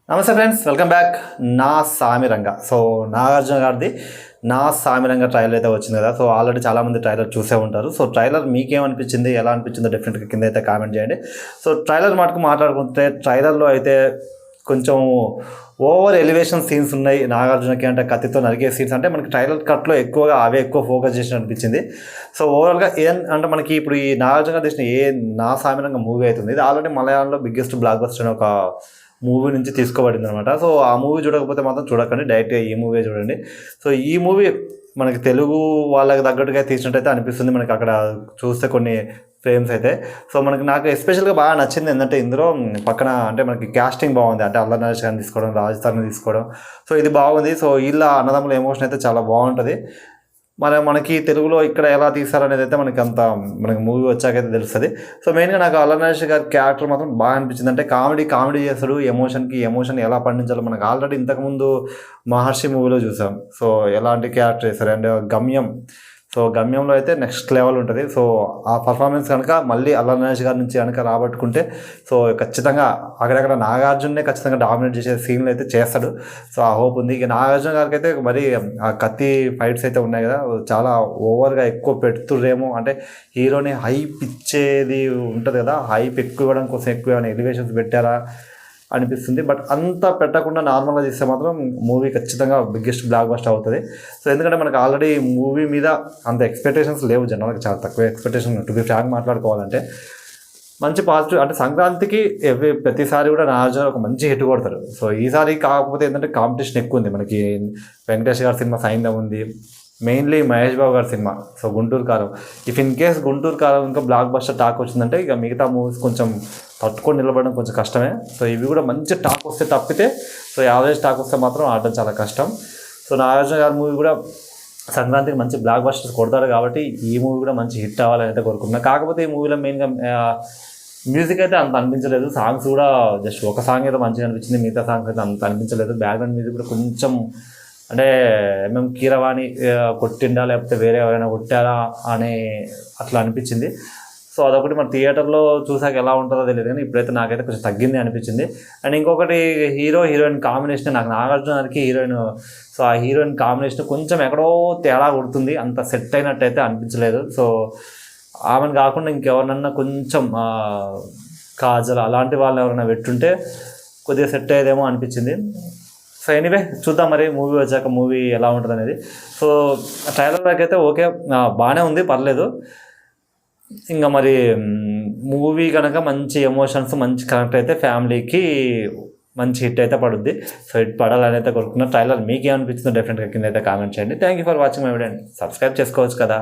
నమస్తే friends, welcome back. నా Saamiranga. So Nagarjuna గారిది నా సామిరంగ ట్రైలర్ అయితే వచ్చింది కదా. సో ఆల్రెడీ చాలామంది ట్రైలర్ చూసే ఉంటారు. సో ట్రైలర్ మీకేమనిపించింది, ఎలా అనిపించిందో డెఫినెట్గా కింద అయితే కామెంట్ చేయండి. సో ట్రైలర్ మటుకు మాట్లాడుకుంటే ట్రైలర్లో అయితే కొంచెం ఓవర్ ఎలివేషన్ సీన్స్ ఉన్నాయి నాగార్జునకి. అంటే కత్తితో నరికే సీన్స్ అంటే మనకి ట్రైలర్ కట్లో ఎక్కువగా అవే ఎక్కువ ఫోకస్ చేసి అనిపించింది. సో ఓవరాల్గా అంటే మనకి ఇప్పుడు ఈ నాగార్జున తీసిన నా సామిరంగ మూవీ అవుతుంది. ఇది ఆల్రెడీ మలయాళంలో బిగ్గెస్ట్ బ్లాక్ బస్టర్ అని ఒక మూవీ నుంచి తీసుకోబడింది అనమాట. సో ఆ మూవీ చూడకపోతే మాత్రం చూడకండి, డైరెక్ట్గా ఈ మూవీ చూడండి. సో ఈ మూవీ మనకి తెలుగు వాళ్ళకి తగ్గట్టుగా తీసినట్టయితే అనిపిస్తుంది. మనకి అక్కడ చూస్తే కొన్ని ఫ్రేమ్స్ అయితే. సో నాకు ఎస్పెషల్గా బాగా నచ్చింది ఏంటంటే ఇందులో పక్కన అంటే మనకి క్యాస్టింగ్ బాగుంది. అంటే అల్లరి నరేష్ గారిని తీసుకోవడం, రాజస్థాన్ని తీసుకోవడం, సో ఇది బాగుంది. సో వీళ్ళ అన్నదమ్ముల ఎమోషన్ అయితే చాలా బాగుంటుంది. మనకి తెలుగులో ఇక్కడ ఎలా తీస్తారనేది అయితే మనకి మూవీ వచ్చాకైతే తెలుస్తుంది. సో మెయిన్గా నాకు అల్లరి నరేష్ గారి క్యారెక్టర్ మాత్రం బాగా అనిపించింది. అంటే కామెడీ చేస్తాడు, ఎమోషన్ ఎలా పండించాలో మనకు ఆల్రెడీ ఇంతకుముందు మహర్షి మూవీలో చూసాం. సో ఎలాంటి క్యారెక్టర్ చేస్తారు. అండ్ గమ్యంలో అయితే నెక్స్ట్ లెవెల్ ఉంటుంది. సో ఆ పర్ఫార్మెన్స్ కనుక మళ్ళీ అల్లరి నరేష్ గారి నుంచి కనుక రాబట్టుకుంటే సో ఖచ్చితంగా అక్కడక్కడ నాగార్జునే ఖచ్చితంగా డామినేట్ చేసే సీన్లు అయితే చేస్తాడు. సో ఆ హోప్ ఉంది. ఇక నాగార్జున గారికి అయితే మరి ఆ కత్తి ఫైట్స్ అయితే ఉన్నాయి కదా, చాలా ఓవర్గా ఎక్కువ పెడుతుర్రేమో. అంటే హీరోని హైప్ ఇచ్చేది ఉంటుంది కదా, హైప్ ఎక్కువ ఇవ్వడం కోసం ఎక్కువ ఏమైనా ఎలివేషన్స్ పెట్టారా అనిపిస్తుంది. బట్ అంత పెట్టకుండా నార్మల్గా చేస్తే మాత్రం మూవీ ఖచ్చితంగా బిగ్గెస్ట్ బ్లాక్ బస్టర్ అవుతుంది. సో ఎందుకంటే మనకు ఆల్రెడీ మూవీ మీద అంత ఎక్స్పెక్టేషన్స్ లేవు, జనాలకు చాలా తక్కువ ఎక్స్పెక్టేషన్. టు బి ఫ్రాంక్ మాట్లాడుకోవాలంటే మంచి పాజిటివ్ అంటే సంక్రాంతికి ప్రతిసారి కూడా నాగార్జున ఒక మంచి హిట్ కొడతారు. సో ఈసారి కాకపోతే ఏంటంటే కాంపిటీషన్ ఎక్కువ ఉంది. మనకి వెంకటేష్ గారి సినిమా సైన్యం ఉంది, మెయిన్లీ మహేష్ బాబు గారి సినిమా సో గుంటూరు కారం. ఇఫ్ ఇన్ కేస్ గుంటూరు కారం ఇంకా బ్లాక్ బస్టర్ టాక్ వచ్చిందంటే ఇక మిగతా మూవీస్ కొంచెం తట్టుకొని నిలబడడం కొంచెం కష్టమే. సో ఇవి కూడా మంచి టాక్ వస్తే తప్పితే, సో యావరేజ్ టాక్ వస్తే మాత్రం ఆడడం చాలా కష్టం. సో నాగార్జున గారి మూవీ కూడా సంక్రాంతికి మంచి బ్లాక్ బస్టర్స్ కొడతాడు కాబట్టి ఈ మూవీ కూడా మంచి హిట్ అవ్వాలని అయితే కోరుకుంటున్నాను. కాకపోతే ఈ మూవీలో మెయిన్గా మ్యూజిక్ అయితే అంత అనిపించలేదు. సాంగ్స్ కూడా జస్ట్ ఒక సాంగ్ అయితే మంచిగా అనిపించింది, మిగతా సాంగ్స్ అయితే అంత అనిపించలేదు. బ్యాక్గ్రౌండ్ మ్యూజిక్ కూడా కొంచెం అంటే కీరవాణి కొట్టిండా లేకపోతే వేరే ఎవరైనా కొట్టారా అనే అట్లా అనిపించింది. సో అదొకటి మన థియేటర్లో చూసాక ఎలా ఉంటుందో తెలియదు, కానీ ఇప్పుడైతే నాకైతే కొంచెం తగ్గింది అనిపించింది. అండ్ ఇంకొకటి హీరోయిన్ కాంబినేషన్ నాకు నాగార్జున గారికి హీరోయిన్, సో ఆ హీరోయిన్ కాంబినేషన్ కొంచెం ఎక్కడో తేడా కొడుతుంది, అంత సెట్ అయినట్టయితే అనిపించలేదు. సో ఆమెను కాకుండా ఇంకెవరినన్నా కొంచెం కాజల్ అలాంటి వాళ్ళు ఎవరైనా పెట్టుంటే కొద్దిగా సెట్ అయ్యేదేమో అనిపించింది. సో ఎనీవే చూద్దాం మరి మూవీ వచ్చాక మూవీ ఎలా ఉంటుంది అనేది. సో ట్రైలర్ వరకు అయితే ఓకే, బాగానే ఉంది, పర్లేదు. ఇంకా మరి మూవీ కనుక మంచి ఎమోషన్స్ మంచి కనెక్ట్ అయితే ఫ్యామిలీకి మంచి హిట్ అయితే పడుద్ది. సో హిట్ పడాలని అయితే కోరుకున్నా. ట్రైలర్ మీకు ఏమనిపించిందో డెఫినెట్గా కింద అయితే కామెంట్ చేయండి. Thank you for watching my video. Subscribe చేసుకోవచ్చు కదా.